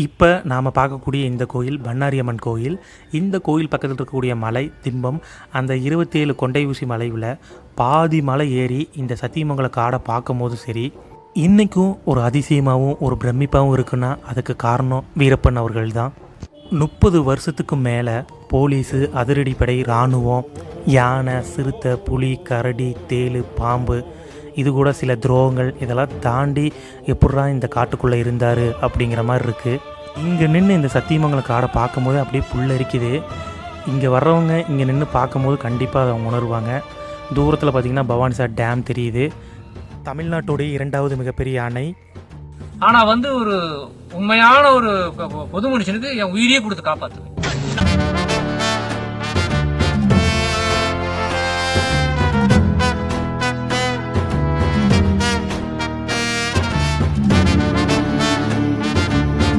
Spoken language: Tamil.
இப்போ நாம் பார்க்கக்கூடிய இந்த கோயில் பண்ணாரியம்மன் கோயில். இந்த கோயில் பக்கத்தில் இருக்கக்கூடிய மலை திம்பம். அந்த 27 கொண்டை ஊசி மலையில் பாதி மலை ஏறி இந்த சத்தியமங்கல காடை பார்க்கும் போது சரி, இன்றைக்கும் ஒரு அதிசயமாகவும் ஒரு பிரமிப்பாகவும் இருக்குன்னா அதுக்கு காரணம் வீரப்பன் அவர்கள் தான். 30 வருஷத்துக்கு மேலே போலீஸு, அதிரடிப்படை, இராணுவம், யானை, சிறுத்தை, புலி, கரடி, தேள், பாம்பு, இது கூட சில துரோகங்கள் இதெல்லாம் தாண்டி எப்படா இந்த காட்டுக்குள்ளே இருந்தார் அப்படிங்கிற மாதிரி இருக்குது. இங்கே நின்று இந்த சத்தியமங்கலம் காடை பார்க்கும்போது அப்படியே புல்லரிக்குது. இங்கே வர்றவங்க இங்கே நின்று பார்க்கும்போது கண்டிப்பாக அதை அவங்க உணர்வாங்க. தூரத்தில் பார்த்திங்கன்னா பவானிசாகர் டேம் தெரியுது. தமிழ்நாட்டுடைய 2வது மிகப்பெரிய அணை. ஆனால் ஒரு உண்மையான ஒரு பொது மனுஷனுக்கு என் உயிரியே கொடுத்து காப்பாற்றுவேன்.